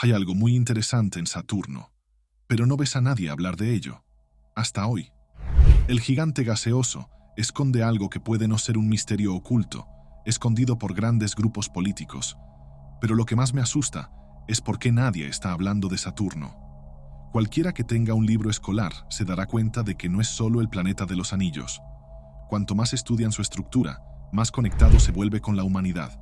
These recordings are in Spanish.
Hay algo muy interesante en Saturno, pero no ves a nadie hablar de ello, hasta hoy. El gigante gaseoso esconde algo que puede no ser un misterio oculto, escondido por grandes grupos políticos, pero lo que más me asusta es por qué nadie está hablando de Saturno. Cualquiera que tenga un libro escolar se dará cuenta de que no es solo el planeta de los anillos. Cuanto más estudian su estructura, más conectado se vuelve con la humanidad.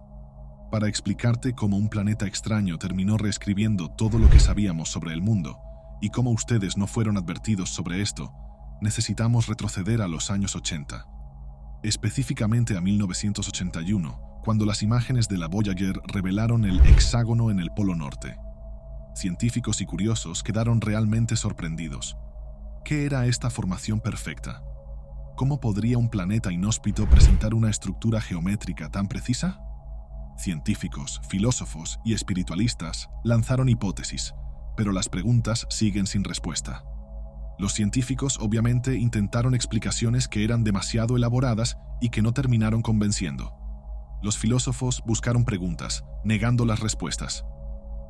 Para explicarte cómo un planeta extraño terminó reescribiendo todo lo que sabíamos sobre el mundo y cómo ustedes no fueron advertidos sobre esto, necesitamos retroceder a los años 80. Específicamente a 1981, cuando las imágenes de la Voyager revelaron el hexágono en el Polo Norte. Científicos y curiosos quedaron realmente sorprendidos. ¿Qué era esta formación perfecta? ¿Cómo podría un planeta inhóspito presentar una estructura geométrica tan precisa? Científicos, filósofos y espiritualistas lanzaron hipótesis, pero las preguntas siguen sin respuesta. Los científicos obviamente intentaron explicaciones que eran demasiado elaboradas y que no terminaron convenciendo. Los filósofos buscaron preguntas, negando las respuestas.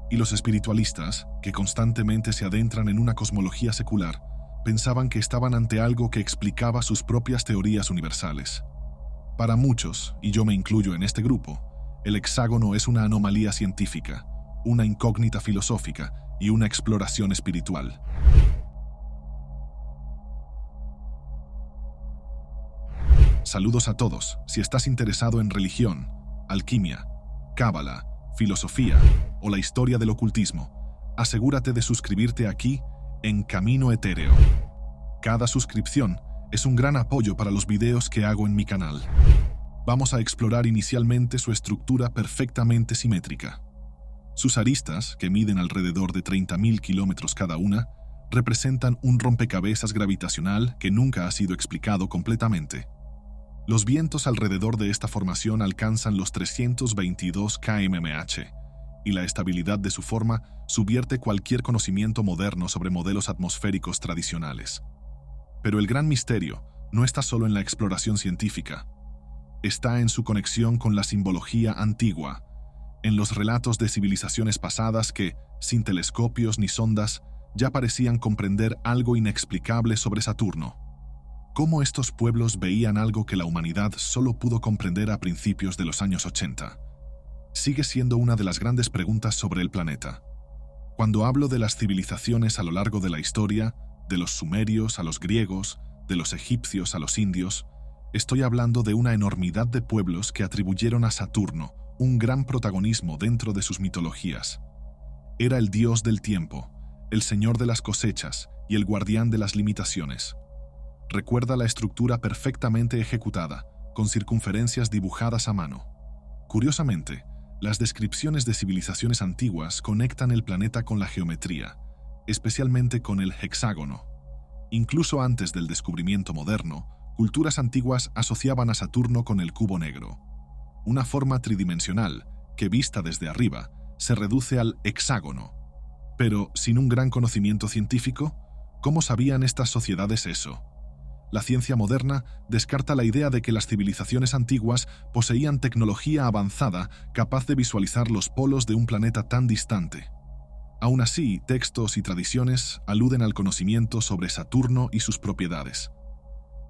Y los espiritualistas, que constantemente se adentran en una cosmología secular, pensaban que estaban ante algo que explicaba sus propias teorías universales. Para muchos, y yo me incluyo en este grupo, el hexágono es una anomalía científica, una incógnita filosófica y una exploración espiritual. Saludos a todos. Si estás interesado en religión, alquimia, cábala, filosofía o la historia del ocultismo, asegúrate de suscribirte aquí en Camino Etéreo. Cada suscripción es un gran apoyo para los videos que hago en mi canal. Vamos a explorar inicialmente su estructura perfectamente simétrica. Sus aristas, que miden alrededor de 30.000 kilómetros cada una, representan un rompecabezas gravitacional que nunca ha sido explicado completamente. Los vientos alrededor de esta formación alcanzan los 322 km/h, y la estabilidad de su forma subvierte cualquier conocimiento moderno sobre modelos atmosféricos tradicionales. Pero el gran misterio no está solo en la exploración científica. Está en su conexión con la simbología antigua, en los relatos de civilizaciones pasadas que, sin telescopios ni sondas, ya parecían comprender algo inexplicable sobre Saturno. ¿Cómo estos pueblos veían algo que la humanidad solo pudo comprender a principios de los años 80? Sigue siendo una de las grandes preguntas sobre el planeta. Cuando hablo de las civilizaciones a lo largo de la historia, de los sumerios a los griegos, de los egipcios a los indios, estoy hablando de una enormidad de pueblos que atribuyeron a Saturno un gran protagonismo dentro de sus mitologías. Era el dios del tiempo, el señor de las cosechas y el guardián de las limitaciones. Recuerda la estructura perfectamente ejecutada, con circunferencias dibujadas a mano. Curiosamente, las descripciones de civilizaciones antiguas conectan el planeta con la geometría, especialmente con el hexágono. Incluso antes del descubrimiento moderno, culturas antiguas asociaban a Saturno con el cubo negro, una forma tridimensional que, vista desde arriba, se reduce al hexágono. Pero, sin un gran conocimiento científico, ¿cómo sabían estas sociedades eso? La ciencia moderna descarta la idea de que las civilizaciones antiguas poseían tecnología avanzada capaz de visualizar los polos de un planeta tan distante. Aún así, textos y tradiciones aluden al conocimiento sobre Saturno y sus propiedades.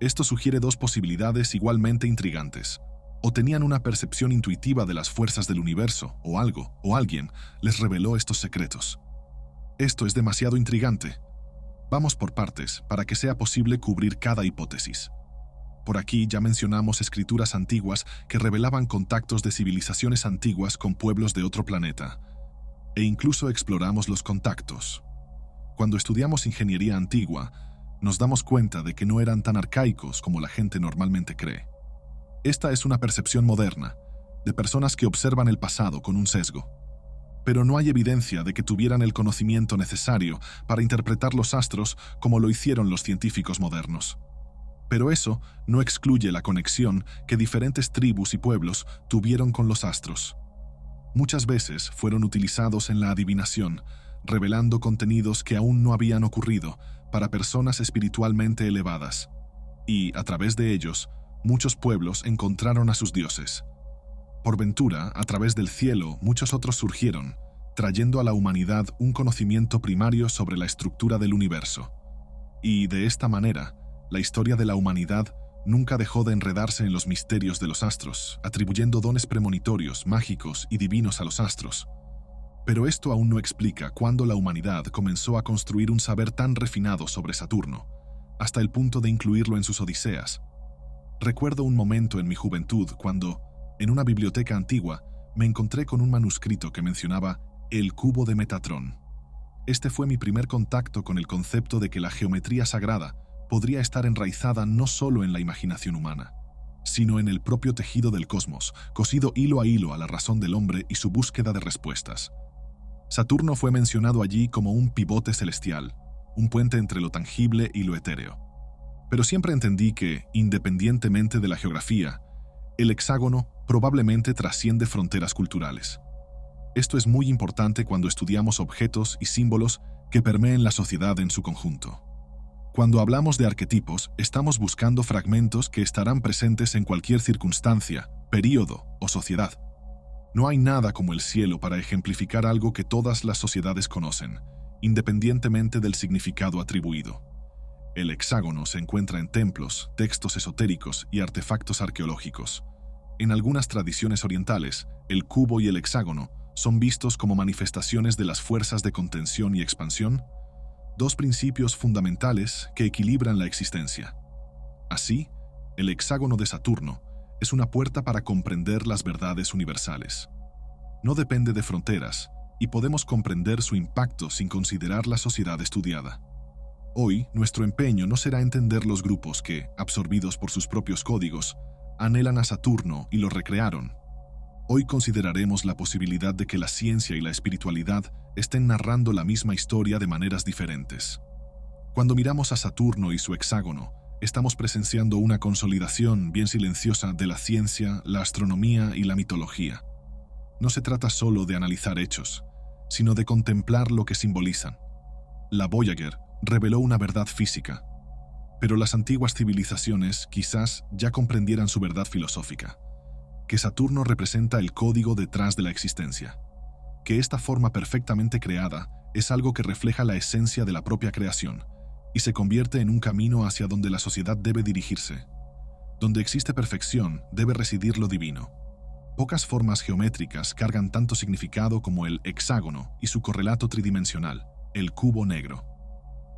Esto sugiere dos posibilidades igualmente intrigantes. O tenían una percepción intuitiva de las fuerzas del universo, o algo, o alguien, les reveló estos secretos. Esto es demasiado intrigante. Vamos por partes, para que sea posible cubrir cada hipótesis. Por aquí ya mencionamos escrituras antiguas que revelaban contactos de civilizaciones antiguas con pueblos de otro planeta. E incluso exploramos los contactos. Cuando estudiamos ingeniería antigua, nos damos cuenta de que no eran tan arcaicos como la gente normalmente cree. Esta es una percepción moderna, de personas que observan el pasado con un sesgo. Pero no hay evidencia de que tuvieran el conocimiento necesario para interpretar los astros como lo hicieron los científicos modernos. Pero eso no excluye la conexión que diferentes tribus y pueblos tuvieron con los astros. Muchas veces fueron utilizados en la adivinación, revelando contenidos que aún no habían ocurrido para personas espiritualmente elevadas. Y, a través de ellos, muchos pueblos encontraron a sus dioses. Por ventura, a través del cielo, muchos otros surgieron, trayendo a la humanidad un conocimiento primario sobre la estructura del universo. Y, de esta manera, la historia de la humanidad nunca dejó de enredarse en los misterios de los astros, atribuyendo dones premonitorios, mágicos y divinos a los astros. Pero esto aún no explica cuándo la humanidad comenzó a construir un saber tan refinado sobre Saturno, hasta el punto de incluirlo en sus odiseas. Recuerdo un momento en mi juventud cuando, en una biblioteca antigua, me encontré con un manuscrito que mencionaba el cubo de Metatrón. Este fue mi primer contacto con el concepto de que la geometría sagrada podría estar enraizada no solo en la imaginación humana, sino en el propio tejido del cosmos, cosido hilo a la razón del hombre y su búsqueda de respuestas. Saturno fue mencionado allí como un pivote celestial, un puente entre lo tangible y lo etéreo. Pero siempre entendí que, independientemente de la geografía, el hexágono probablemente trasciende fronteras culturales. Esto es muy importante cuando estudiamos objetos y símbolos que permeen la sociedad en su conjunto. Cuando hablamos de arquetipos, estamos buscando fragmentos que estarán presentes en cualquier circunstancia, período o sociedad. No hay nada como el cielo para ejemplificar algo que todas las sociedades conocen, independientemente del significado atribuido. El hexágono se encuentra en templos, textos esotéricos y artefactos arqueológicos. En algunas tradiciones orientales, el cubo y el hexágono son vistos como manifestaciones de las fuerzas de contención y expansión, dos principios fundamentales que equilibran la existencia. Así, el hexágono de Saturno es una puerta para comprender las verdades universales. No depende de fronteras, y podemos comprender su impacto sin considerar la sociedad estudiada. Hoy, nuestro empeño no será entender los grupos que, absorbidos por sus propios códigos, anhelan a Saturno y lo recrearon. Hoy consideraremos la posibilidad de que la ciencia y la espiritualidad estén narrando la misma historia de maneras diferentes. Cuando miramos a Saturno y su hexágono, estamos presenciando una consolidación bien silenciosa de la ciencia, la astronomía y la mitología. No se trata solo de analizar hechos, sino de contemplar lo que simbolizan. La Voyager reveló una verdad física, pero las antiguas civilizaciones quizás ya comprendieran su verdad filosófica, que Saturno representa el código detrás de la existencia, que esta forma perfectamente creada es algo que refleja la esencia de la propia creación, y se convierte en un camino hacia donde la sociedad debe dirigirse. Donde existe perfección, debe residir lo divino. Pocas formas geométricas cargan tanto significado como el hexágono y su correlato tridimensional, el cubo negro.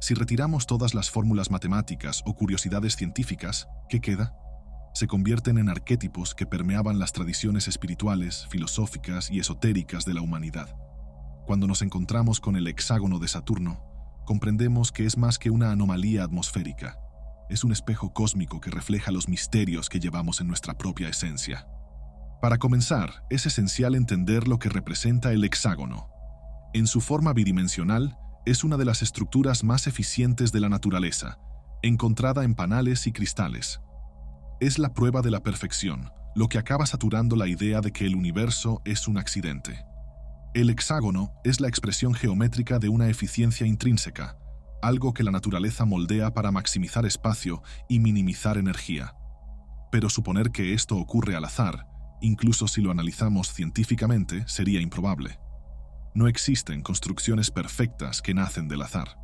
Si retiramos todas las fórmulas matemáticas o curiosidades científicas, ¿qué queda? Se convierten en arquetipos que permeaban las tradiciones espirituales, filosóficas y esotéricas de la humanidad. Cuando nos encontramos con el hexágono de Saturno, comprendemos que es más que una anomalía atmosférica. Es un espejo cósmico que refleja los misterios que llevamos en nuestra propia esencia. Para comenzar, es esencial entender lo que representa el hexágono. En su forma bidimensional, es una de las estructuras más eficientes de la naturaleza, encontrada en panales y cristales. Es la prueba de la perfección, lo que acaba saturando la idea de que el universo es un accidente. El hexágono es la expresión geométrica de una eficiencia intrínseca, algo que la naturaleza moldea para maximizar espacio y minimizar energía. Pero suponer que esto ocurre al azar, incluso si lo analizamos científicamente, sería improbable. No existen construcciones perfectas que nacen del azar.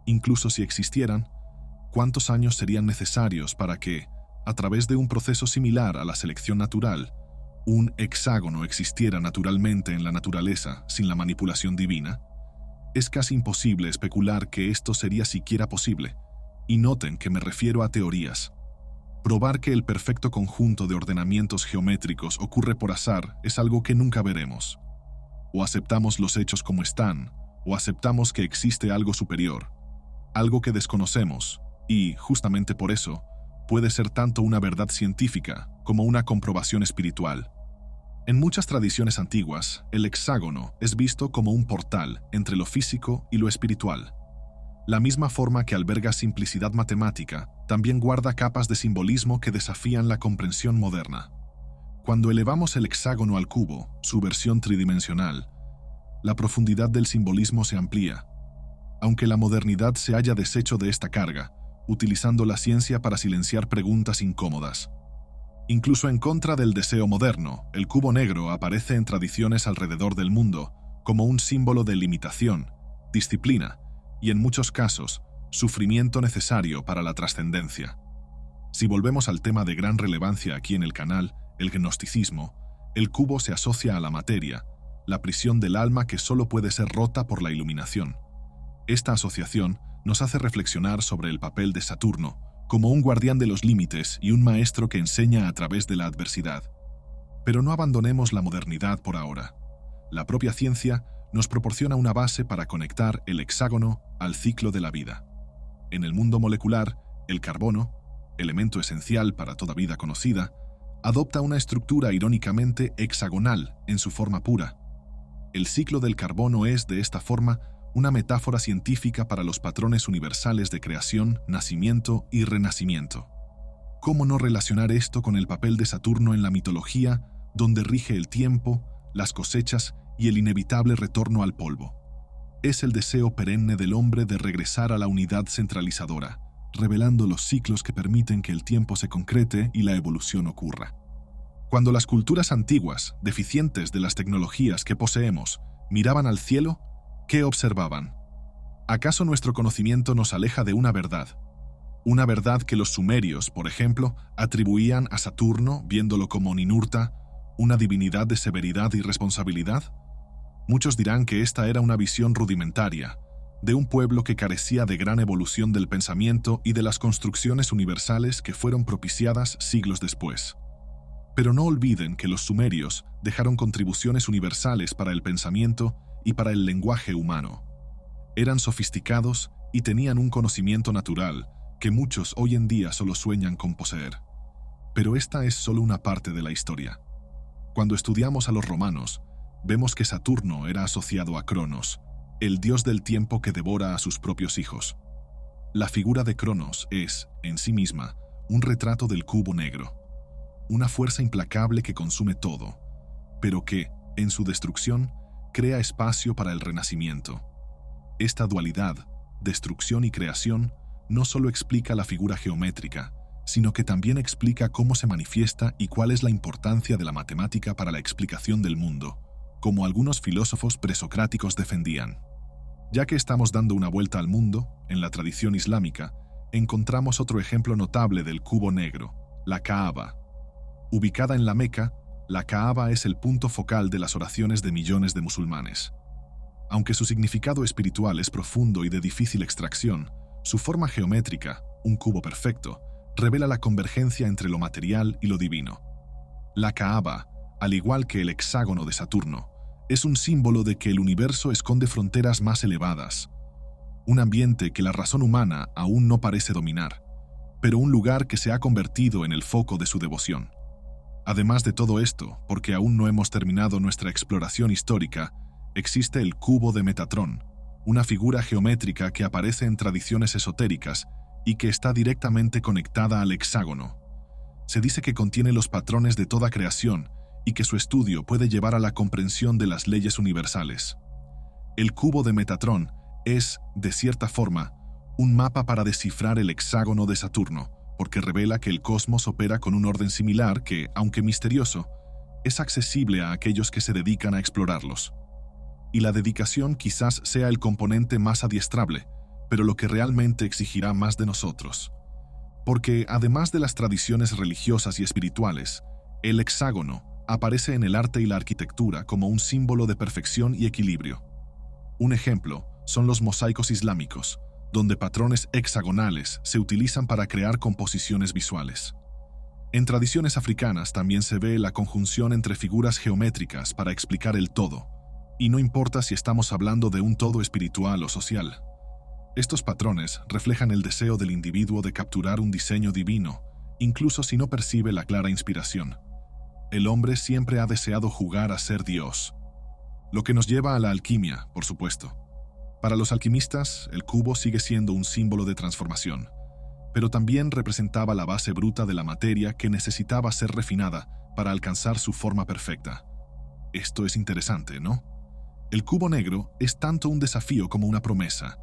Incluso si existieran, ¿cuántos años serían necesarios para que, a través de un proceso similar a la selección natural, un hexágono existiera naturalmente en la naturaleza sin la manipulación divina? Es casi imposible especular que esto sería siquiera posible, y noten que me refiero a teorías. Probar que el perfecto conjunto de ordenamientos geométricos ocurre por azar es algo que nunca veremos. O aceptamos los hechos como están, o aceptamos que existe algo superior, algo que desconocemos, y, justamente por eso, puede ser tanto una verdad científica como una comprobación espiritual. En muchas tradiciones antiguas, el hexágono es visto como un portal entre lo físico y lo espiritual. La misma forma que alberga simplicidad matemática, también guarda capas de simbolismo que desafían la comprensión moderna. Cuando elevamos el hexágono al cubo, su versión tridimensional, la profundidad del simbolismo se amplía. Aunque la modernidad se haya deshecho de esta carga, utilizando la ciencia para silenciar preguntas incómodas. Incluso en contra del deseo moderno, el cubo negro aparece en tradiciones alrededor del mundo como un símbolo de limitación, disciplina y, en muchos casos, sufrimiento necesario para la trascendencia. Si volvemos al tema de gran relevancia aquí en el canal, el gnosticismo, el cubo se asocia a la materia, la prisión del alma que solo puede ser rota por la iluminación. Esta asociación nos hace reflexionar sobre el papel de Saturno como un guardián de los límites y un maestro que enseña a través de la adversidad. Pero no abandonemos la modernidad por ahora. La propia ciencia nos proporciona una base para conectar el hexágono al ciclo de la vida. En el mundo molecular, el carbono, elemento esencial para toda vida conocida, adopta una estructura irónicamente hexagonal en su forma pura. El ciclo del carbono es, de esta forma, una metáfora científica para los patrones universales de creación, nacimiento y renacimiento. ¿Cómo no relacionar esto con el papel de Saturno en la mitología, donde rige el tiempo, las cosechas y el inevitable retorno al polvo? Es el deseo perenne del hombre de regresar a la unidad centralizadora, revelando los ciclos que permiten que el tiempo se concrete y la evolución ocurra. Cuando las culturas antiguas, deficientes de las tecnologías que poseemos, miraban al cielo, ¿qué observaban? ¿Acaso nuestro conocimiento nos aleja de una verdad? Una verdad que los sumerios, por ejemplo, atribuían a Saturno, viéndolo como Ninurta, una divinidad de severidad y responsabilidad. Muchos dirán que esta era una visión rudimentaria, de un pueblo que carecía de gran evolución del pensamiento y de las construcciones universales que fueron propiciadas siglos después. Pero no olviden que los sumerios dejaron contribuciones universales para el pensamiento y para el lenguaje humano. Eran sofisticados y tenían un conocimiento natural que muchos hoy en día solo sueñan con poseer. Pero esta es solo una parte de la historia. Cuando estudiamos a los romanos, vemos que Saturno era asociado a Cronos, el dios del tiempo que devora a sus propios hijos. La figura de Cronos es, en sí misma, un retrato del cubo negro, una fuerza implacable que consume todo, pero que, en su destrucción, crea espacio para el renacimiento. Esta dualidad, destrucción y creación, no solo explica la figura geométrica, sino que también explica cómo se manifiesta y cuál es la importancia de la matemática para la explicación del mundo, como algunos filósofos presocráticos defendían. Ya que estamos dando una vuelta al mundo, en la tradición islámica, encontramos otro ejemplo notable del cubo negro, la Kaaba. Ubicada en la Meca, la Kaaba es el punto focal de las oraciones de millones de musulmanes. Aunque su significado espiritual es profundo y de difícil extracción, su forma geométrica, un cubo perfecto, revela la convergencia entre lo material y lo divino. La Kaaba, al igual que el hexágono de Saturno, es un símbolo de que el universo esconde fronteras más elevadas, un ambiente que la razón humana aún no parece dominar, pero un lugar que se ha convertido en el foco de su devoción. Además de todo esto, porque aún no hemos terminado nuestra exploración histórica, existe el cubo de Metatrón, una figura geométrica que aparece en tradiciones esotéricas y que está directamente conectada al hexágono. Se dice que contiene los patrones de toda creación y que su estudio puede llevar a la comprensión de las leyes universales. El cubo de Metatrón es, de cierta forma, un mapa para descifrar el hexágono de Saturno, porque revela que el cosmos opera con un orden similar que, aunque misterioso, es accesible a aquellos que se dedican a explorarlos. Y la dedicación quizás sea el componente más adiestrable, pero lo que realmente exigirá más de nosotros. Porque, además de las tradiciones religiosas y espirituales, el hexágono aparece en el arte y la arquitectura como un símbolo de perfección y equilibrio. Un ejemplo son los mosaicos islámicos, donde patrones hexagonales se utilizan para crear composiciones visuales. En tradiciones africanas también se ve la conjunción entre figuras geométricas para explicar el todo, y no importa si estamos hablando de un todo espiritual o social. Estos patrones reflejan el deseo del individuo de capturar un diseño divino, incluso si no percibe la clara inspiración. El hombre siempre ha deseado jugar a ser Dios, lo que nos lleva a la alquimia, por supuesto. Para los alquimistas, el cubo sigue siendo un símbolo de transformación, pero también representaba la base bruta de la materia que necesitaba ser refinada para alcanzar su forma perfecta. Esto es interesante, ¿no? El cubo negro es tanto un desafío como una promesa,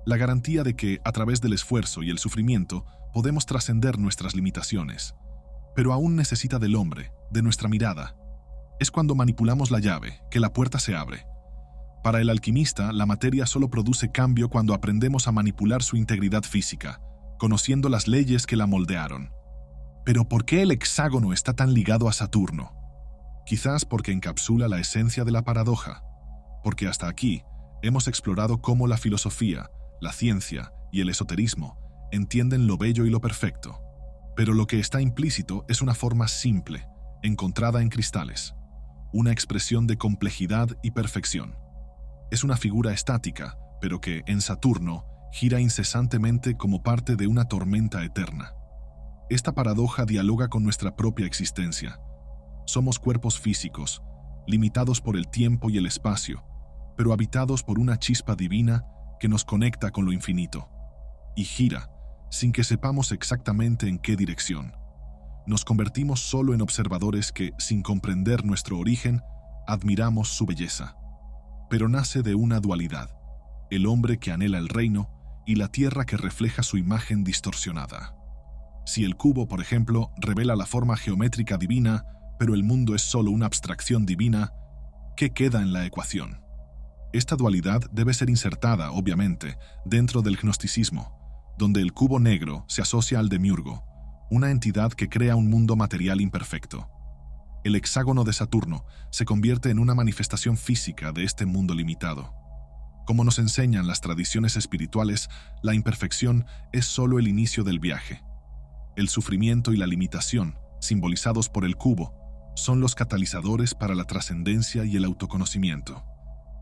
la garantía de que, a través del esfuerzo y el sufrimiento, podemos trascender nuestras limitaciones. Pero aún necesita del hombre, de nuestra mirada. Es cuando manipulamos la llave que la puerta se abre. Para el alquimista, la materia solo produce cambio cuando aprendemos a manipular su integridad física, conociendo las leyes que la moldearon. Pero ¿por qué el hexágono está tan ligado a Saturno? Quizás porque encapsula la esencia de la paradoja, porque hasta aquí hemos explorado cómo la filosofía, la ciencia y el esoterismo entienden lo bello y lo perfecto. Pero lo que está implícito es una forma simple, encontrada en cristales, una expresión de complejidad y perfección. Es una figura estática, pero que, en Saturno, gira incesantemente como parte de una tormenta eterna. Esta paradoja dialoga con nuestra propia existencia. Somos cuerpos físicos, limitados por el tiempo y el espacio, pero habitados por una chispa divina que nos conecta con lo infinito. Y gira, sin que sepamos exactamente en qué dirección. Nos convertimos solo en observadores que, sin comprender nuestro origen, admiramos su belleza. Pero nace de una dualidad, el hombre que anhela el reino y la tierra que refleja su imagen distorsionada. Si el cubo, por ejemplo, revela la forma geométrica divina, pero el mundo es solo una abstracción divina, ¿qué queda en la ecuación? Esta dualidad debe ser insertada, obviamente, dentro del gnosticismo, donde el cubo negro se asocia al demiurgo, una entidad que crea un mundo material imperfecto. El hexágono de Saturno se convierte en una manifestación física de este mundo limitado. Como nos enseñan las tradiciones espirituales, la imperfección es solo el inicio del viaje. El sufrimiento y la limitación, simbolizados por el cubo, son los catalizadores para la trascendencia y el autoconocimiento.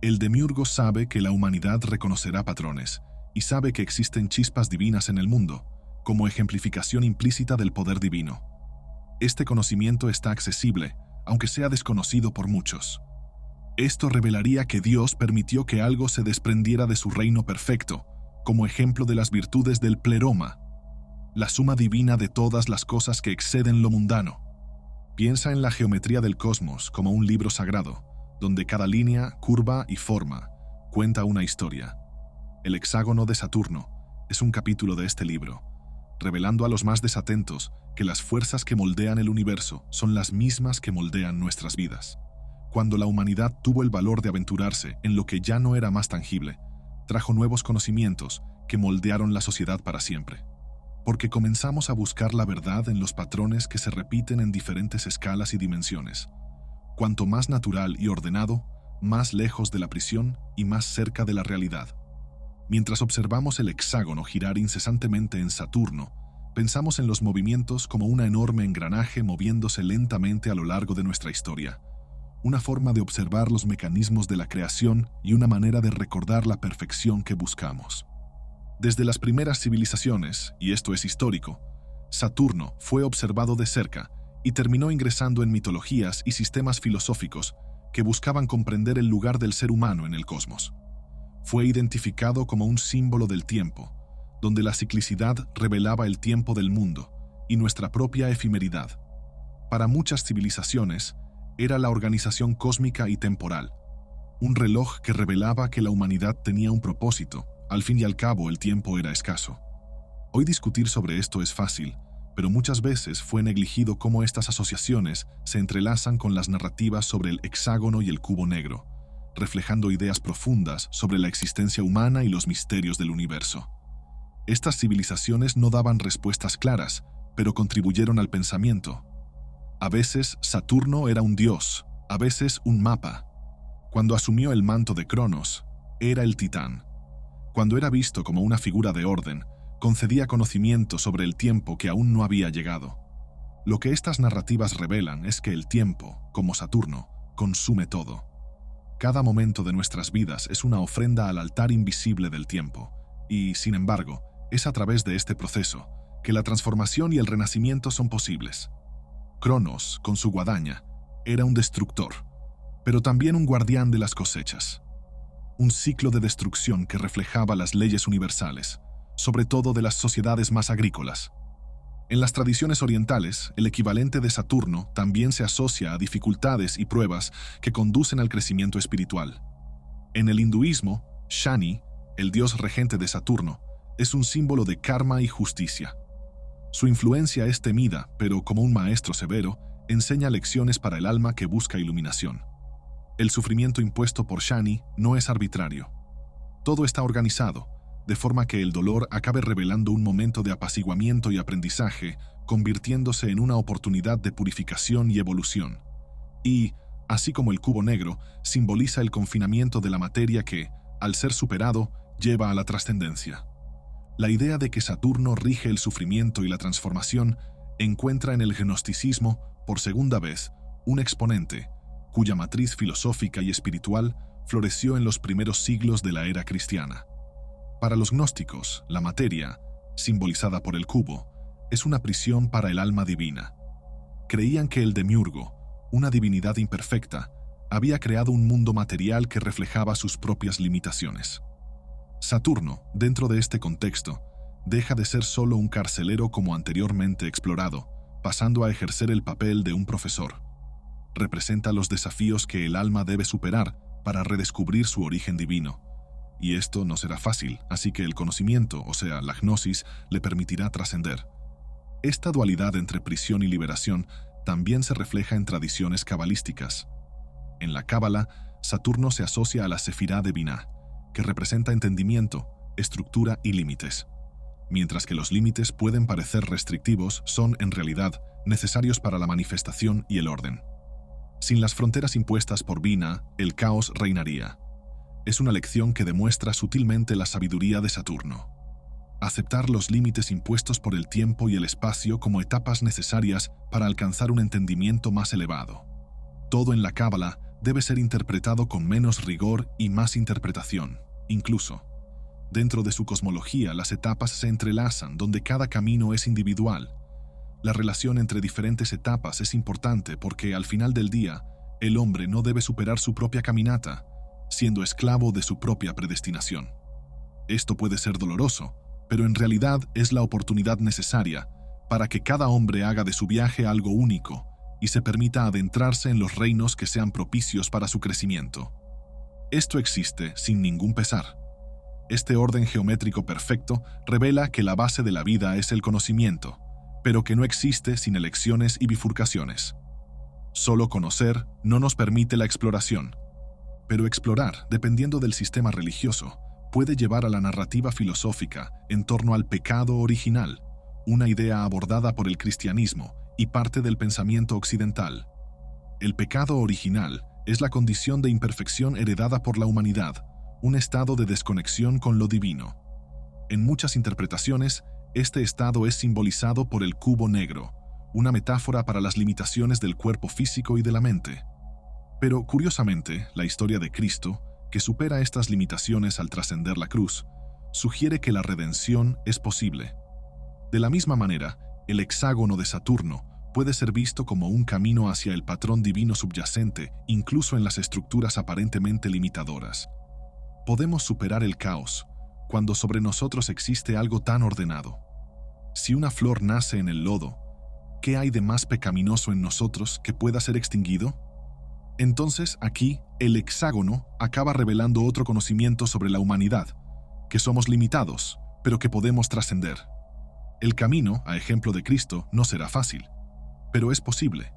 El demiurgo sabe que la humanidad reconocerá patrones y sabe que existen chispas divinas en el mundo, como ejemplificación implícita del poder divino. Este conocimiento está accesible, aunque sea desconocido por muchos. Esto revelaría que Dios permitió que algo se desprendiera de su reino perfecto, como ejemplo de las virtudes del pleroma, la suma divina de todas las cosas que exceden lo mundano. Piensa en la geometría del cosmos como un libro sagrado, donde cada línea, curva y forma cuenta una historia. El hexágono de Saturno es un capítulo de este libro, revelando a los más desatentos que las fuerzas que moldean el universo son las mismas que moldean nuestras vidas. Cuando la humanidad tuvo el valor de aventurarse en lo que ya no era más tangible, trajo nuevos conocimientos que moldearon la sociedad para siempre. Porque comenzamos a buscar la verdad en los patrones que se repiten en diferentes escalas y dimensiones. Cuanto más natural y ordenado, más lejos de la prisión y más cerca de la realidad. Mientras observamos el hexágono girar incesantemente en Saturno, pensamos en los movimientos como un enorme engranaje moviéndose lentamente a lo largo de nuestra historia. Una forma de observar los mecanismos de la creación y una manera de recordar la perfección que buscamos. Desde las primeras civilizaciones, y esto es histórico, Saturno fue observado de cerca y terminó ingresando en mitologías y sistemas filosóficos que buscaban comprender el lugar del ser humano en el cosmos. Fue identificado como un símbolo del tiempo, donde la ciclicidad revelaba el tiempo del mundo y nuestra propia efemeridad. Para muchas civilizaciones, era la organización cósmica y temporal, un reloj que revelaba que la humanidad tenía un propósito. Al fin y al cabo, el tiempo era escaso. Hoy discutir sobre esto es fácil, pero muchas veces fue negligido cómo estas asociaciones se entrelazan con las narrativas sobre el hexágono y el cubo negro, reflejando ideas profundas sobre la existencia humana y los misterios del universo. Estas civilizaciones no daban respuestas claras, pero contribuyeron al pensamiento. A veces Saturno era un dios, a veces un mapa. Cuando asumió el manto de Cronos, era el titán. Cuando era visto como una figura de orden, concedía conocimiento sobre el tiempo que aún no había llegado. Lo que estas narrativas revelan es que el tiempo, como Saturno, consume todo. Cada momento de nuestras vidas es una ofrenda al altar invisible del tiempo, y, sin embargo, es a través de este proceso que la transformación y el renacimiento son posibles. Cronos, con su guadaña, era un destructor, pero también un guardián de las cosechas. Un ciclo de destrucción que reflejaba las leyes universales, sobre todo de las sociedades más agrícolas. En las tradiciones orientales, el equivalente de Saturno también se asocia a dificultades y pruebas que conducen al crecimiento espiritual. En el hinduismo, Shani, el dios regente de Saturno, es un símbolo de karma y justicia. Su influencia es temida, pero como un maestro severo, enseña lecciones para el alma que busca iluminación. El sufrimiento impuesto por Shani no es arbitrario. Todo está organizado, de forma que el dolor acabe revelando un momento de apaciguamiento y aprendizaje, convirtiéndose en una oportunidad de purificación y evolución. Y, así como el cubo negro, simboliza el confinamiento de la materia que, al ser superado, lleva a la trascendencia. La idea de que Saturno rige el sufrimiento y la transformación encuentra en el gnosticismo, por segunda vez, un exponente, cuya matriz filosófica y espiritual floreció en los primeros siglos de la era cristiana. Para los gnósticos, la materia, simbolizada por el cubo, es una prisión para el alma divina. Creían que el demiurgo, una divinidad imperfecta, había creado un mundo material que reflejaba sus propias limitaciones. Saturno, dentro de este contexto, deja de ser solo un carcelero como anteriormente explorado, pasando a ejercer el papel de un profesor. Representa los desafíos que el alma debe superar para redescubrir su origen divino. Y esto no será fácil, así que el conocimiento, o sea, la gnosis, le permitirá trascender. Esta dualidad entre prisión y liberación también se refleja en tradiciones cabalísticas. En la Cábala, Saturno se asocia a la Sefirá de Binah, que representa entendimiento, estructura y límites. Mientras que los límites pueden parecer restrictivos, son, en realidad, necesarios para la manifestación y el orden. Sin las fronteras impuestas por Binah, el caos reinaría. Es una lección que demuestra sutilmente la sabiduría de Saturno. Aceptar los límites impuestos por el tiempo y el espacio como etapas necesarias para alcanzar un entendimiento más elevado. Todo en la Cábala debe ser interpretado con menos rigor y más interpretación. Incluso, dentro de su cosmología, las etapas se entrelazan donde cada camino es individual. La relación entre diferentes etapas es importante porque, al final del día, el hombre no debe superar su propia caminata, siendo esclavo de su propia predestinación. Esto puede ser doloroso, pero en realidad es la oportunidad necesaria para que cada hombre haga de su viaje algo único y se permita adentrarse en los reinos que sean propicios para su crecimiento. Esto existe sin ningún pesar. Este orden geométrico perfecto revela que la base de la vida es el conocimiento, pero que no existe sin elecciones y bifurcaciones. Solo conocer no nos permite la exploración, pero explorar, dependiendo del sistema religioso, puede llevar a la narrativa filosófica en torno al pecado original, una idea abordada por el cristianismo y parte del pensamiento occidental. El pecado original es la condición de imperfección heredada por la humanidad, un estado de desconexión con lo divino. En muchas interpretaciones, este estado es simbolizado por el cubo negro, una metáfora para las limitaciones del cuerpo físico y de la mente. Pero, curiosamente, la historia de Cristo, que supera estas limitaciones al trascender la cruz, sugiere que la redención es posible. De la misma manera, el hexágono de Saturno puede ser visto como un camino hacia el patrón divino subyacente, incluso en las estructuras aparentemente limitadoras. Podemos superar el caos cuando sobre nosotros existe algo tan ordenado. Si una flor nace en el lodo, ¿qué hay de más pecaminoso en nosotros que pueda ser extinguido? Entonces, aquí, el hexágono acaba revelando otro conocimiento sobre la humanidad, que somos limitados, pero que podemos trascender. El camino, a ejemplo de Cristo, no será fácil, pero es posible.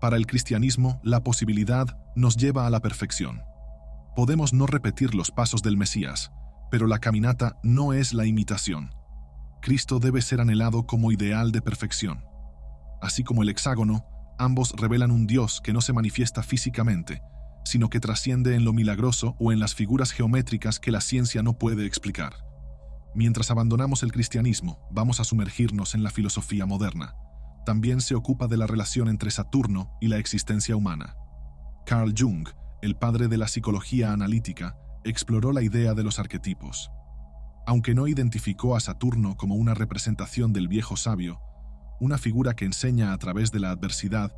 Para el cristianismo, la posibilidad nos lleva a la perfección. Podemos no repetir los pasos del Mesías, pero la caminata no es la imitación. Cristo debe ser anhelado como ideal de perfección. Así como el hexágono, ambos revelan un Dios que no se manifiesta físicamente, sino que trasciende en lo milagroso o en las figuras geométricas que la ciencia no puede explicar. Mientras abandonamos el cristianismo, vamos a sumergirnos en la filosofía moderna. También se ocupa de la relación entre Saturno y la existencia humana. Carl Jung, el padre de la psicología analítica, exploró la idea de los arquetipos. Aunque no identificó a Saturno como una representación del viejo sabio, una figura que enseña a través de la adversidad,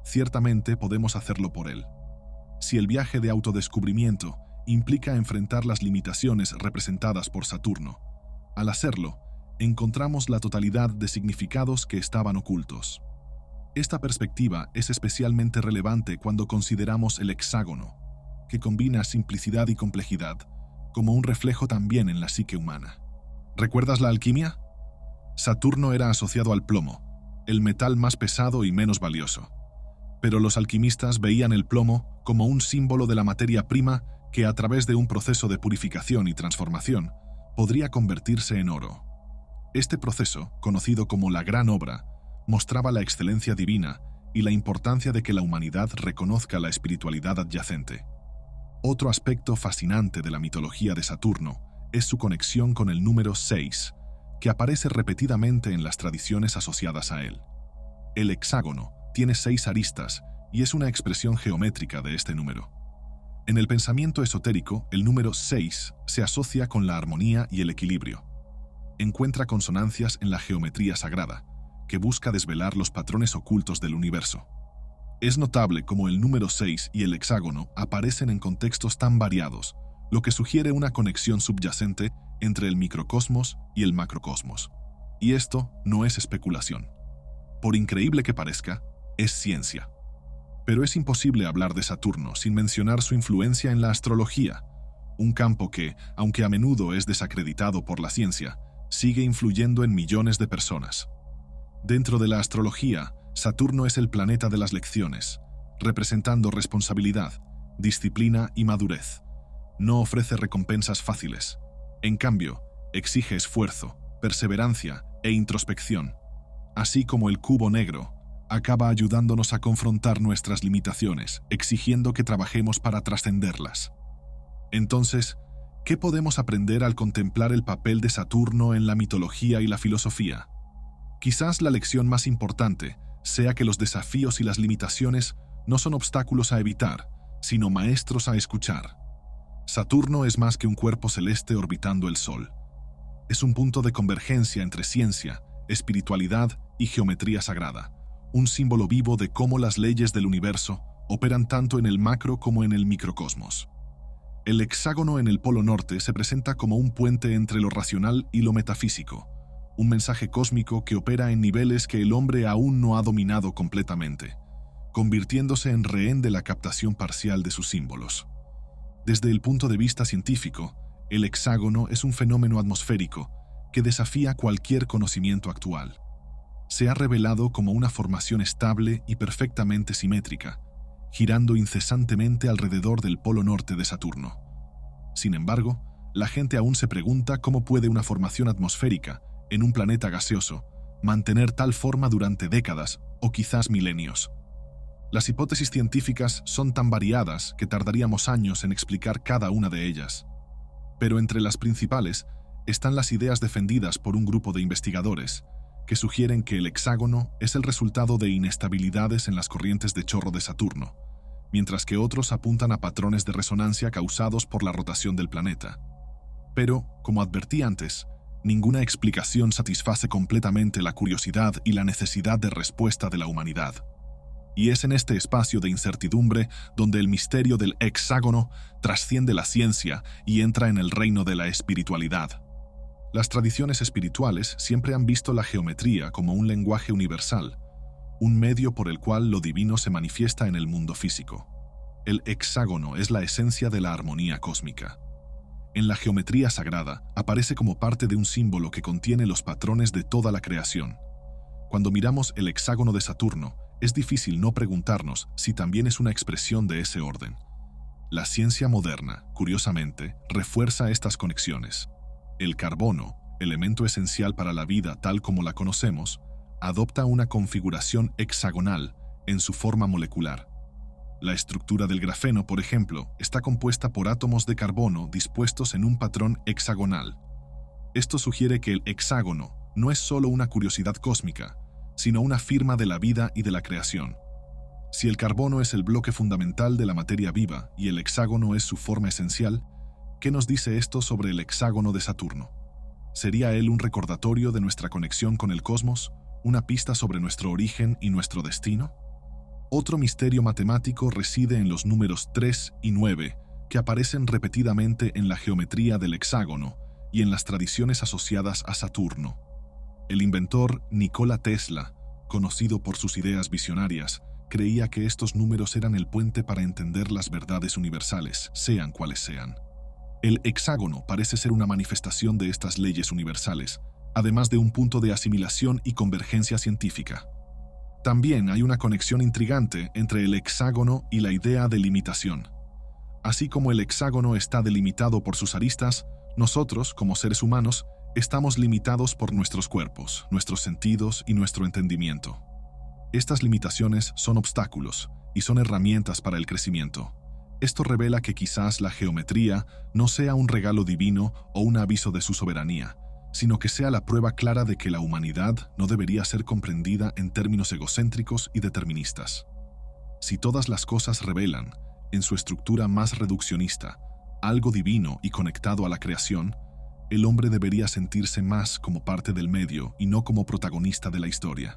ciertamente podemos hacerlo por él. Si el viaje de autodescubrimiento implica enfrentar las limitaciones representadas por Saturno, al hacerlo, encontramos la totalidad de significados que estaban ocultos. Esta perspectiva es especialmente relevante cuando consideramos el hexágono, que combina simplicidad y complejidad, como un reflejo también en la psique humana. ¿Recuerdas la alquimia? Saturno era asociado al plomo, el metal más pesado y menos valioso. Pero los alquimistas veían el plomo como un símbolo de la materia prima que, a través de un proceso de purificación y transformación, podría convertirse en oro. Este proceso, conocido como la Gran Obra, mostraba la excelencia divina y la importancia de que la humanidad reconozca la espiritualidad adyacente. Otro aspecto fascinante de la mitología de Saturno es su conexión con el número 6, que aparece repetidamente en las tradiciones asociadas a él. El hexágono tiene 6 aristas y es una expresión geométrica de este número. En el pensamiento esotérico, el número 6 se asocia con la armonía y el equilibrio. Encuentra consonancias en la geometría sagrada, que busca desvelar los patrones ocultos del universo. Es notable cómo el número 6 y el hexágono aparecen en contextos tan variados, lo que sugiere una conexión subyacente entre el microcosmos y el macrocosmos. Y esto no es especulación. Por increíble que parezca, es ciencia. Pero es imposible hablar de Saturno sin mencionar su influencia en la astrología, un campo que, aunque a menudo es desacreditado por la ciencia, sigue influyendo en millones de personas. Dentro de la astrología, Saturno es el planeta de las lecciones, representando responsabilidad, disciplina y madurez. No ofrece recompensas fáciles. En cambio, exige esfuerzo, perseverancia e introspección. Así como el cubo negro, acaba ayudándonos a confrontar nuestras limitaciones, exigiendo que trabajemos para trascenderlas. Entonces, ¿qué podemos aprender al contemplar el papel de Saturno en la mitología y la filosofía? Quizás la lección más importante sea que los desafíos y las limitaciones no son obstáculos a evitar, sino maestros a escuchar. Saturno es más que un cuerpo celeste orbitando el Sol. Es un punto de convergencia entre ciencia, espiritualidad y geometría sagrada, un símbolo vivo de cómo las leyes del universo operan tanto en el macro como en el microcosmos. El hexágono en el polo norte se presenta como un puente entre lo racional y lo metafísico, un mensaje cósmico que opera en niveles que el hombre aún no ha dominado completamente, convirtiéndose en rehén de la captación parcial de sus símbolos. Desde el punto de vista científico, el hexágono es un fenómeno atmosférico que desafía cualquier conocimiento actual. Se ha revelado como una formación estable y perfectamente simétrica, girando incesantemente alrededor del polo norte de Saturno. Sin embargo, la gente aún se pregunta cómo puede una formación atmosférica en un planeta gaseoso mantener tal forma durante décadas o quizás milenios. Las hipótesis científicas son tan variadas que tardaríamos años en explicar cada una de ellas. Pero entre las principales están las ideas defendidas por un grupo de investigadores que sugieren que el hexágono es el resultado de inestabilidades en las corrientes de chorro de Saturno, mientras que otros apuntan a patrones de resonancia causados por la rotación del planeta. Pero, como advertí antes, ninguna explicación satisface completamente la curiosidad y la necesidad de respuesta de la humanidad. Y es en este espacio de incertidumbre donde el misterio del hexágono trasciende la ciencia y entra en el reino de la espiritualidad. Las tradiciones espirituales siempre han visto la geometría como un lenguaje universal, un medio por el cual lo divino se manifiesta en el mundo físico. El hexágono es la esencia de la armonía cósmica. En la geometría sagrada aparece como parte de un símbolo que contiene los patrones de toda la creación. Cuando miramos el hexágono de Saturno, es difícil no preguntarnos si también es una expresión de ese orden. La ciencia moderna, curiosamente, refuerza estas conexiones. El carbono, elemento esencial para la vida tal como la conocemos, adopta una configuración hexagonal en su forma molecular. La estructura del grafeno, por ejemplo, está compuesta por átomos de carbono dispuestos en un patrón hexagonal. Esto sugiere que el hexágono no es solo una curiosidad cósmica, sino una firma de la vida y de la creación. Si el carbono es el bloque fundamental de la materia viva y el hexágono es su forma esencial, ¿qué nos dice esto sobre el hexágono de Saturno? ¿Sería él un recordatorio de nuestra conexión con el cosmos, una pista sobre nuestro origen y nuestro destino? Otro misterio matemático reside en los números 3 y 9, que aparecen repetidamente en la geometría del hexágono y en las tradiciones asociadas a Saturno. El inventor Nikola Tesla, conocido por sus ideas visionarias, creía que estos números eran el puente para entender las verdades universales, sean cuales sean. El hexágono parece ser una manifestación de estas leyes universales, además de un punto de asimilación y convergencia científica. También hay una conexión intrigante entre el hexágono y la idea de limitación. Así como el hexágono está delimitado por sus aristas, nosotros, como seres humanos, estamos limitados por nuestros cuerpos, nuestros sentidos y nuestro entendimiento. Estas limitaciones son obstáculos y son herramientas para el crecimiento. Esto revela que quizás la geometría no sea un regalo divino o un aviso de su soberanía, sino que sea la prueba clara de que la humanidad no debería ser comprendida en términos egocéntricos y deterministas. Si todas las cosas revelan, en su estructura más reduccionista, algo divino y conectado a la creación, el hombre debería sentirse más como parte del medio y no como protagonista de la historia.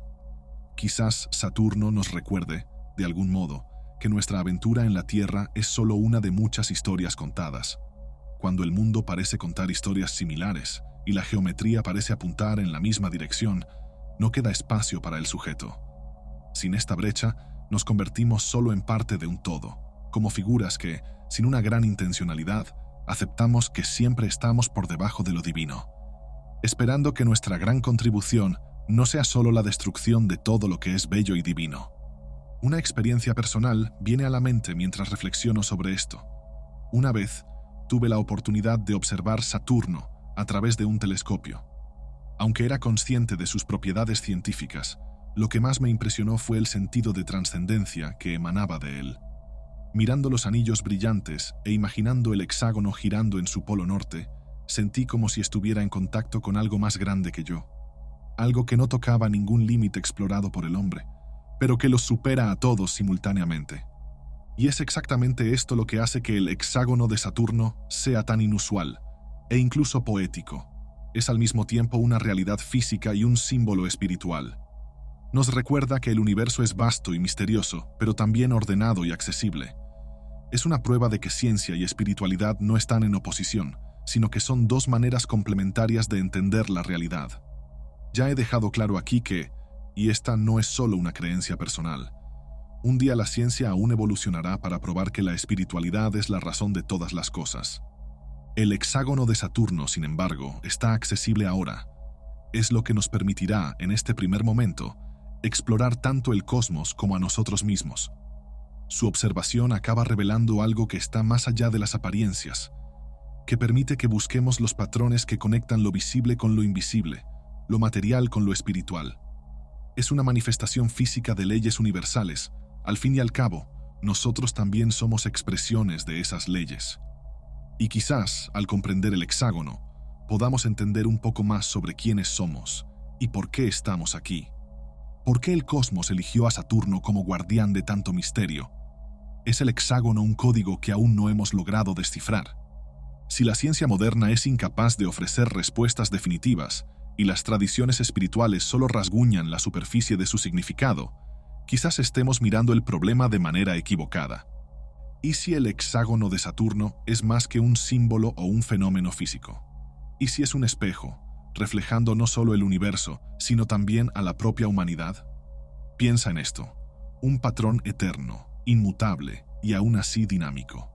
Quizás Saturno nos recuerde, de algún modo, que nuestra aventura en la Tierra es solo una de muchas historias contadas. Cuando el mundo parece contar historias similares y la geometría parece apuntar en la misma dirección, no queda espacio para el sujeto. Sin esta brecha, nos convertimos solo en parte de un todo, como figuras que, sin una gran intencionalidad, aceptamos que siempre estamos por debajo de lo divino, esperando que nuestra gran contribución no sea solo la destrucción de todo lo que es bello y divino. Una experiencia personal viene a la mente mientras reflexiono sobre esto. Una vez, tuve la oportunidad de observar Saturno a través de un telescopio. Aunque era consciente de sus propiedades científicas, lo que más me impresionó fue el sentido de trascendencia que emanaba de él. Mirando los anillos brillantes e imaginando el hexágono girando en su polo norte, sentí como si estuviera en contacto con algo más grande que yo. Algo que no tocaba ningún límite explorado por el hombre, pero que los supera a todos simultáneamente. Y es exactamente esto lo que hace que el hexágono de Saturno sea tan inusual, e incluso poético. Es al mismo tiempo una realidad física y un símbolo espiritual. Nos recuerda que el universo es vasto y misterioso, pero también ordenado y accesible. Es una prueba de que ciencia y espiritualidad no están en oposición, sino que son dos maneras complementarias de entender la realidad. Ya he dejado claro aquí que, y esta no es solo una creencia personal, un día la ciencia aún evolucionará para probar que la espiritualidad es la razón de todas las cosas. El hexágono de Saturno, sin embargo, está accesible ahora. Es lo que nos permitirá, en este primer momento, explorar tanto el cosmos como a nosotros mismos. Su observación acaba revelando algo que está más allá de las apariencias, que permite que busquemos los patrones que conectan lo visible con lo invisible, lo material con lo espiritual. Es una manifestación física de leyes universales. Al fin y al cabo, nosotros también somos expresiones de esas leyes. Y quizás, al comprender el hexágono, podamos entender un poco más sobre quiénes somos y por qué estamos aquí. ¿Por qué el cosmos eligió a Saturno como guardián de tanto misterio? ¿Es el hexágono un código que aún no hemos logrado descifrar? Si la ciencia moderna es incapaz de ofrecer respuestas definitivas y las tradiciones espirituales solo rasguñan la superficie de su significado, quizás estemos mirando el problema de manera equivocada. ¿Y si el hexágono de Saturno es más que un símbolo o un fenómeno físico? ¿Y si es un espejo, reflejando no solo el universo, sino también a la propia humanidad? Piensa en esto: un patrón eterno, inmutable y aún así dinámico.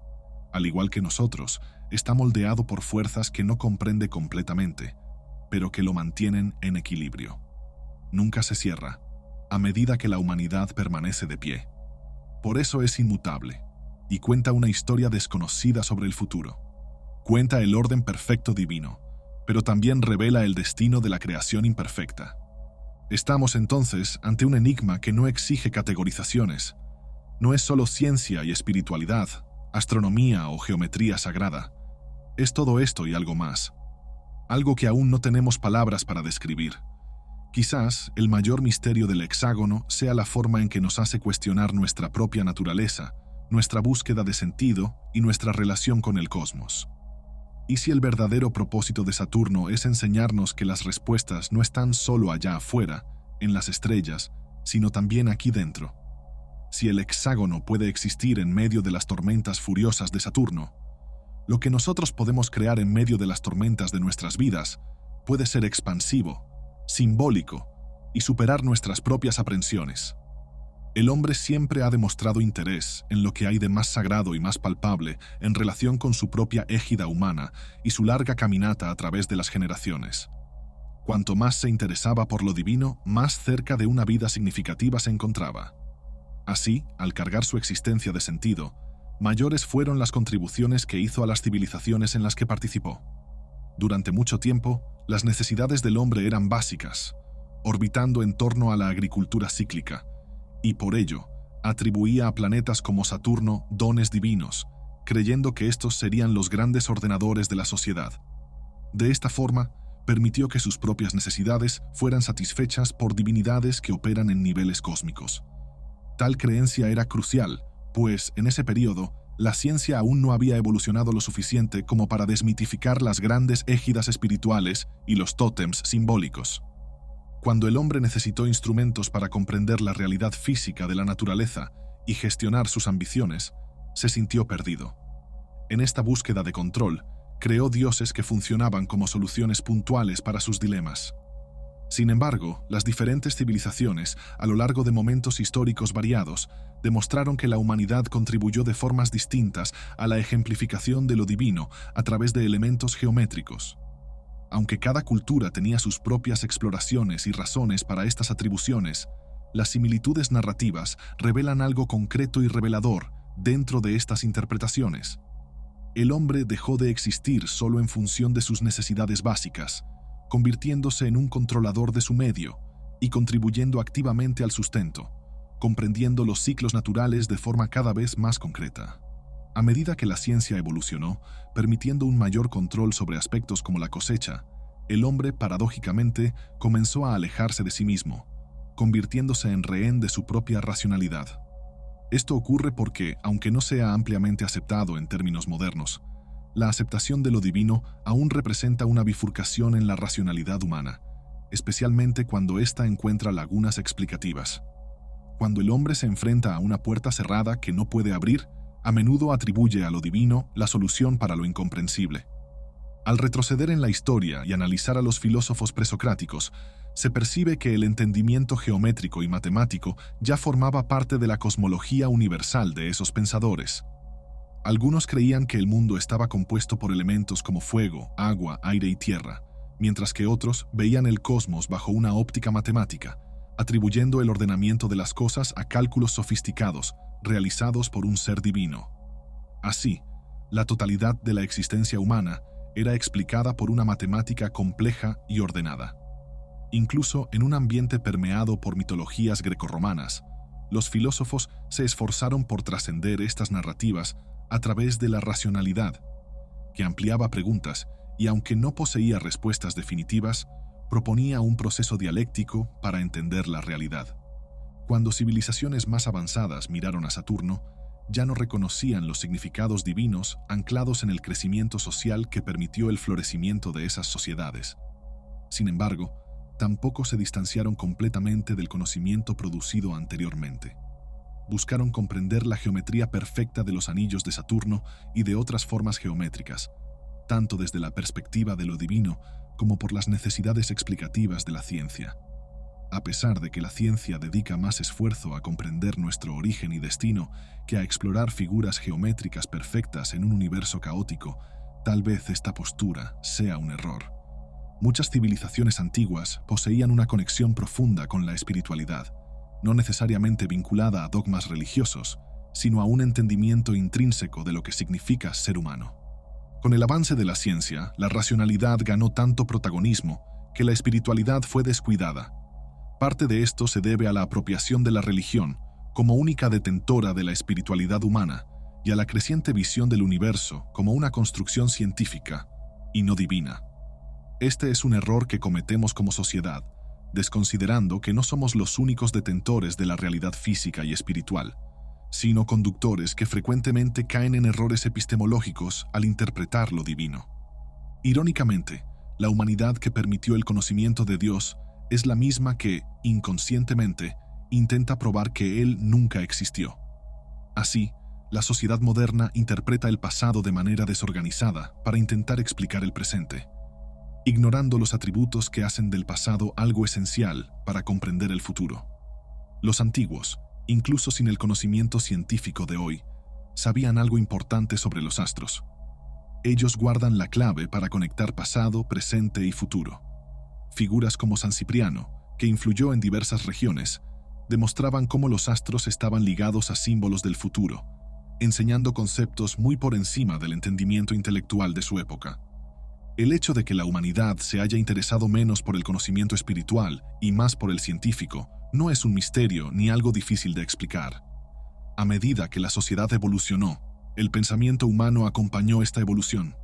Al igual que nosotros, está moldeado por fuerzas que no comprende completamente, pero que lo mantienen en equilibrio. Nunca se cierra, a medida que la humanidad permanece de pie. Por eso es inmutable, y cuenta una historia desconocida sobre el futuro. Cuenta el orden perfecto divino, pero también revela el destino de la creación imperfecta. Estamos entonces ante un enigma que no exige categorizaciones. No es solo ciencia y espiritualidad, astronomía o geometría sagrada. Es todo esto y algo más. Algo que aún no tenemos palabras para describir. Quizás el mayor misterio del hexágono sea la forma en que nos hace cuestionar nuestra propia naturaleza, nuestra búsqueda de sentido y nuestra relación con el cosmos. ¿Y si el verdadero propósito de Saturno es enseñarnos que las respuestas no están solo allá afuera, en las estrellas, sino también aquí dentro? Si el hexágono puede existir en medio de las tormentas furiosas de Saturno, lo que nosotros podemos crear en medio de las tormentas de nuestras vidas puede ser expansivo, simbólico y superar nuestras propias aprensiones. El hombre siempre ha demostrado interés en lo que hay de más sagrado y más palpable en relación con su propia égida humana y su larga caminata a través de las generaciones. Cuanto más se interesaba por lo divino, más cerca de una vida significativa se encontraba. Así, al cargar su existencia de sentido, mayores fueron las contribuciones que hizo a las civilizaciones en las que participó. Durante mucho tiempo, las necesidades del hombre eran básicas, orbitando en torno a la agricultura cíclica, y por ello, atribuía a planetas como Saturno dones divinos, creyendo que estos serían los grandes ordenadores de la sociedad. De esta forma, permitió que sus propias necesidades fueran satisfechas por divinidades que operan en niveles cósmicos. Tal creencia era crucial, pues, en ese periodo, la ciencia aún no había evolucionado lo suficiente como para desmitificar las grandes égidas espirituales y los tótems simbólicos. Cuando el hombre necesitó instrumentos para comprender la realidad física de la naturaleza y gestionar sus ambiciones, se sintió perdido. En esta búsqueda de control, creó dioses que funcionaban como soluciones puntuales para sus dilemas. Sin embargo, las diferentes civilizaciones, a lo largo de momentos históricos variados, demostraron que la humanidad contribuyó de formas distintas a la ejemplificación de lo divino a través de elementos geométricos. Aunque cada cultura tenía sus propias exploraciones y razones para estas atribuciones, las similitudes narrativas revelan algo concreto y revelador dentro de estas interpretaciones. El hombre dejó de existir solo en función de sus necesidades básicas, convirtiéndose en un controlador de su medio y contribuyendo activamente al sustento, comprendiendo los ciclos naturales de forma cada vez más concreta. A medida que la ciencia evolucionó, permitiendo un mayor control sobre aspectos como la cosecha, el hombre, paradójicamente, comenzó a alejarse de sí mismo, convirtiéndose en rehén de su propia racionalidad. Esto ocurre porque, aunque no sea ampliamente aceptado en términos modernos, la aceptación de lo divino aún representa una bifurcación en la racionalidad humana, especialmente cuando ésta encuentra lagunas explicativas. Cuando el hombre se enfrenta a una puerta cerrada que no puede abrir, a menudo atribuye a lo divino la solución para lo incomprensible. Al retroceder en la historia y analizar a los filósofos presocráticos, se percibe que el entendimiento geométrico y matemático ya formaba parte de la cosmología universal de esos pensadores. Algunos creían que el mundo estaba compuesto por elementos como fuego, agua, aire y tierra, mientras que otros veían el cosmos bajo una óptica matemática, atribuyendo el ordenamiento de las cosas a cálculos sofisticados realizados por un ser divino. Así, la totalidad de la existencia humana era explicada por una matemática compleja y ordenada. Incluso en un ambiente permeado por mitologías grecorromanas, los filósofos se esforzaron por trascender estas narrativas a través de la racionalidad, que ampliaba preguntas y, aunque no poseía respuestas definitivas, proponía un proceso dialéctico para entender la realidad. Cuando civilizaciones más avanzadas miraron a Saturno, ya no reconocían los significados divinos anclados en el crecimiento social que permitió el florecimiento de esas sociedades. Sin embargo, tampoco se distanciaron completamente del conocimiento producido anteriormente. Buscaron comprender la geometría perfecta de los anillos de Saturno y de otras formas geométricas, tanto desde la perspectiva de lo divino como por las necesidades explicativas de la ciencia. A pesar de que la ciencia dedica más esfuerzo a comprender nuestro origen y destino que a explorar figuras geométricas perfectas en un universo caótico, tal vez esta postura sea un error. Muchas civilizaciones antiguas poseían una conexión profunda con la espiritualidad, no necesariamente vinculada a dogmas religiosos, sino a un entendimiento intrínseco de lo que significa ser humano. Con el avance de la ciencia, la racionalidad ganó tanto protagonismo que la espiritualidad fue descuidada. Parte de esto se debe a la apropiación de la religión como única detentora de la espiritualidad humana y a la creciente visión del universo como una construcción científica y no divina. Este es un error que cometemos como sociedad, desconsiderando que no somos los únicos detentores de la realidad física y espiritual, sino conductores que frecuentemente caen en errores epistemológicos al interpretar lo divino. Irónicamente, la humanidad que permitió el conocimiento de Dios es la misma que, inconscientemente, intenta probar que Él nunca existió. Así, la sociedad moderna interpreta el pasado de manera desorganizada para intentar explicar el presente, ignorando los atributos que hacen del pasado algo esencial para comprender el futuro. Los antiguos, incluso sin el conocimiento científico de hoy, sabían algo importante sobre los astros. Ellos guardan la clave para conectar pasado, presente y futuro. Figuras como San Cipriano, que influyó en diversas regiones, demostraban cómo los astros estaban ligados a símbolos del futuro, enseñando conceptos muy por encima del entendimiento intelectual de su época. El hecho de que la humanidad se haya interesado menos por el conocimiento espiritual y más por el científico no es un misterio ni algo difícil de explicar. A medida que la sociedad evolucionó, el pensamiento humano acompañó esta evolución.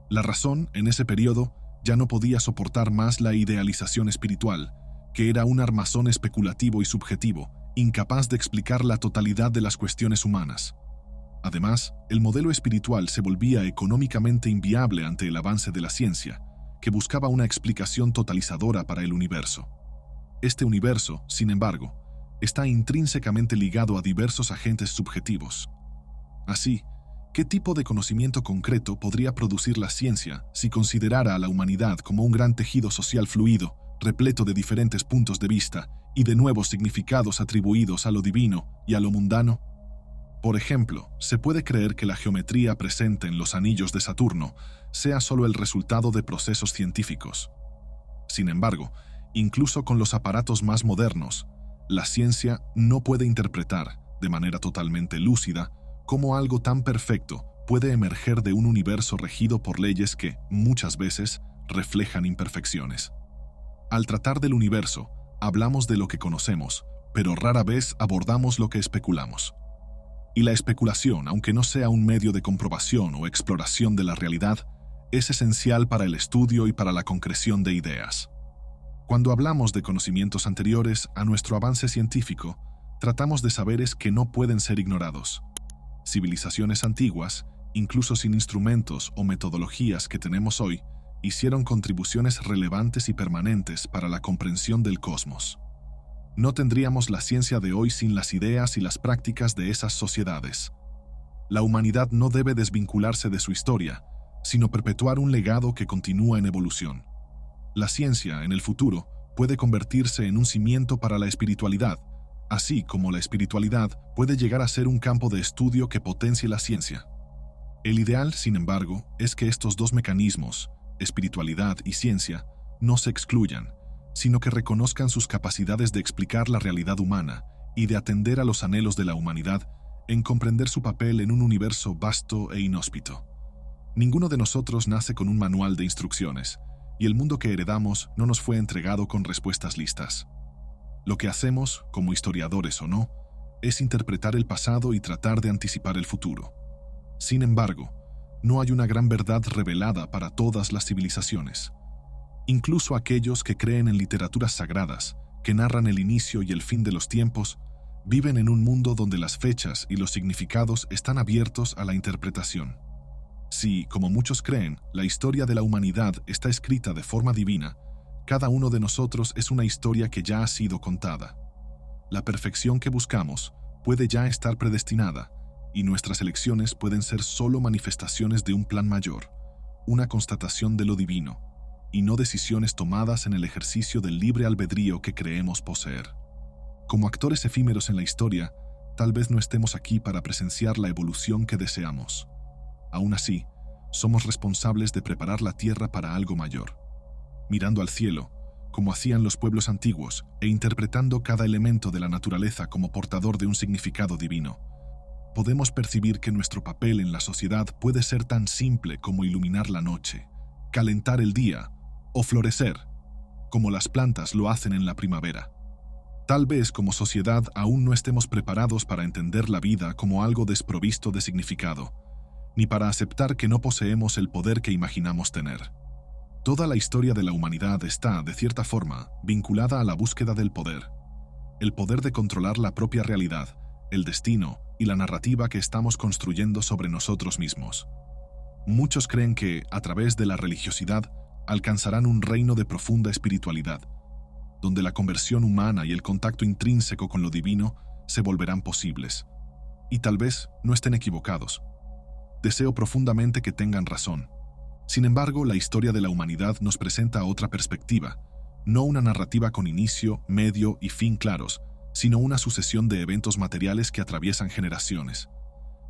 La razón, en ese periodo, ya no podía soportar más la idealización espiritual, que era un armazón especulativo y subjetivo, incapaz de explicar la totalidad de las cuestiones humanas. Además, el modelo espiritual se volvía económicamente inviable ante el avance de la ciencia, que buscaba una explicación totalizadora para el universo. Este universo, sin embargo, está intrínsecamente ligado a diversos agentes subjetivos. Así, ¿qué tipo de conocimiento concreto podría producir la ciencia si considerara a la humanidad como un gran tejido social fluido, repleto de diferentes puntos de vista y de nuevos significados atribuidos a lo divino y a lo mundano? Por ejemplo, se puede creer que la geometría presente en los anillos de Saturno sea solo el resultado de procesos científicos. Sin embargo, incluso con los aparatos más modernos, la ciencia no puede interpretar, de manera totalmente lúcida, cómo algo tan perfecto puede emerger de un universo regido por leyes que, muchas veces, reflejan imperfecciones. Al tratar del universo, hablamos de lo que conocemos, pero rara vez abordamos lo que especulamos. Y la especulación, aunque no sea un medio de comprobación o exploración de la realidad, es esencial para el estudio y para la concreción de ideas. Cuando hablamos de conocimientos anteriores a nuestro avance científico, tratamos de saberes que no pueden ser ignorados. Civilizaciones antiguas, incluso sin instrumentos o metodologías que tenemos hoy, hicieron contribuciones relevantes y permanentes para la comprensión del cosmos. No tendríamos la ciencia de hoy sin las ideas y las prácticas de esas sociedades. La humanidad no debe desvincularse de su historia, sino perpetuar un legado que continúa en evolución. La ciencia, en el futuro, puede convertirse en un cimiento para la espiritualidad, así como la espiritualidad puede llegar a ser un campo de estudio que potencie la ciencia. El ideal, sin embargo, es que estos dos mecanismos, espiritualidad y ciencia, no se excluyan, sino que reconozcan sus capacidades de explicar la realidad humana y de atender a los anhelos de la humanidad en comprender su papel en un universo vasto e inhóspito. Ninguno de nosotros nace con un manual de instrucciones, y el mundo que heredamos no nos fue entregado con respuestas listas. Lo que hacemos, como historiadores o no, es interpretar el pasado y tratar de anticipar el futuro. Sin embargo, no hay una gran verdad revelada para todas las civilizaciones. Incluso aquellos que creen en literaturas sagradas, que narran el inicio y el fin de los tiempos, viven en un mundo donde las fechas y los significados están abiertos a la interpretación. Si, como muchos creen, la historia de la humanidad está escrita de forma divina, cada uno de nosotros es una historia que ya ha sido contada. La perfección que buscamos puede ya estar predestinada, y nuestras elecciones pueden ser solo manifestaciones de un plan mayor, una constatación de lo divino, y no decisiones tomadas en el ejercicio del libre albedrío que creemos poseer. Como actores efímeros en la historia, tal vez no estemos aquí para presenciar la evolución que deseamos. Aún así, somos responsables de preparar la tierra para algo mayor. Mirando al cielo, como hacían los pueblos antiguos, e interpretando cada elemento de la naturaleza como portador de un significado divino, podemos percibir que nuestro papel en la sociedad puede ser tan simple como iluminar la noche, calentar el día o florecer, como las plantas lo hacen en la primavera. Tal vez como sociedad aún no estemos preparados para entender la vida como algo desprovisto de significado, ni para aceptar que no poseemos el poder que imaginamos tener. Toda la historia de la humanidad está, de cierta forma, vinculada a la búsqueda del poder. El poder de controlar la propia realidad, el destino y la narrativa que estamos construyendo sobre nosotros mismos. Muchos creen que, a través de la religiosidad, alcanzarán un reino de profunda espiritualidad, donde la conversión humana y el contacto intrínseco con lo divino se volverán posibles. Y tal vez no estén equivocados. Deseo profundamente que tengan razón. Sin embargo, la historia de la humanidad nos presenta otra perspectiva, no una narrativa con inicio, medio y fin claros, sino una sucesión de eventos materiales que atraviesan generaciones.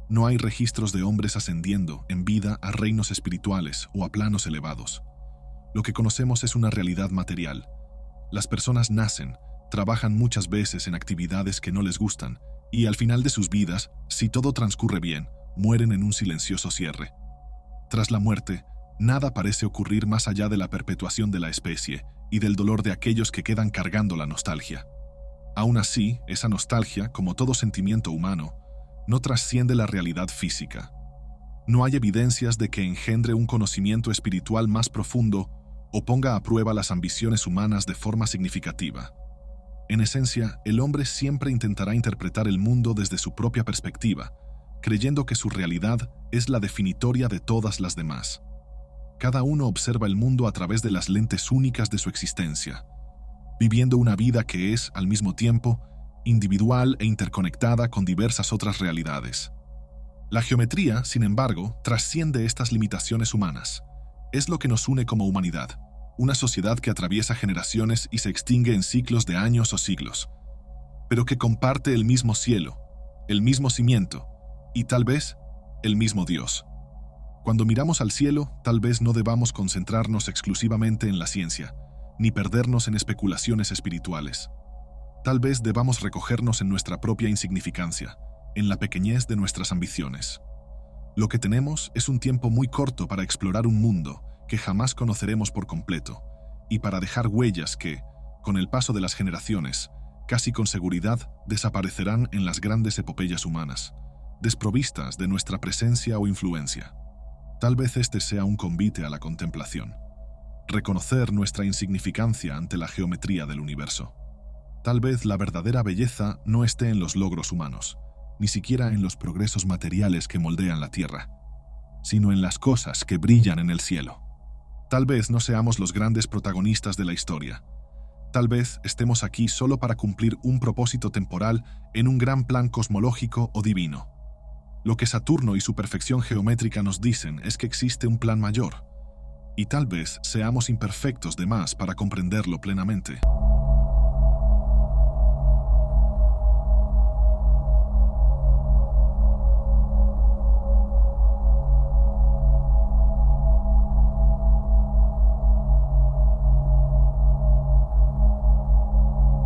No hay registros de hombres ascendiendo en vida a reinos espirituales o a planos elevados. Lo que conocemos es una realidad material. Las personas nacen, trabajan muchas veces en actividades que no les gustan, y al final de sus vidas, si todo transcurre bien, mueren en un silencioso cierre. Tras la muerte, nada parece ocurrir más allá de la perpetuación de la especie y del dolor de aquellos que quedan cargando la nostalgia. Aún así, esa nostalgia, como todo sentimiento humano, no trasciende la realidad física. No hay evidencias de que engendre un conocimiento espiritual más profundo o ponga a prueba las ambiciones humanas de forma significativa. En esencia, el hombre siempre intentará interpretar el mundo desde su propia perspectiva, creyendo que su realidad es la definitoria de todas las demás. Cada uno observa el mundo a través de las lentes únicas de su existencia, viviendo una vida que es, al mismo tiempo, individual e interconectada con diversas otras realidades. La geometría, sin embargo, trasciende estas limitaciones humanas. Es lo que nos une como humanidad, una sociedad que atraviesa generaciones y se extingue en ciclos de años o siglos, pero que comparte el mismo cielo, el mismo cimiento y tal vez el mismo Dios. Cuando miramos al cielo, tal vez no debamos concentrarnos exclusivamente en la ciencia, ni perdernos en especulaciones espirituales. Tal vez debamos recogernos en nuestra propia insignificancia, en la pequeñez de nuestras ambiciones. Lo que tenemos es un tiempo muy corto para explorar un mundo que jamás conoceremos por completo, y para dejar huellas que, con el paso de las generaciones, casi con seguridad desaparecerán en las grandes epopeyas humanas, desprovistas de nuestra presencia o influencia. Tal vez este sea un convite a la contemplación. Reconocer nuestra insignificancia ante la geometría del universo. Tal vez la verdadera belleza no esté en los logros humanos, ni siquiera en los progresos materiales que moldean la tierra, sino en las cosas que brillan en el cielo. Tal vez no seamos los grandes protagonistas de la historia. Tal vez estemos aquí solo para cumplir un propósito temporal en un gran plan cosmológico o divino. Lo que Saturno y su perfección geométrica nos dicen es que existe un plan mayor, y tal vez seamos imperfectos de más para comprenderlo plenamente.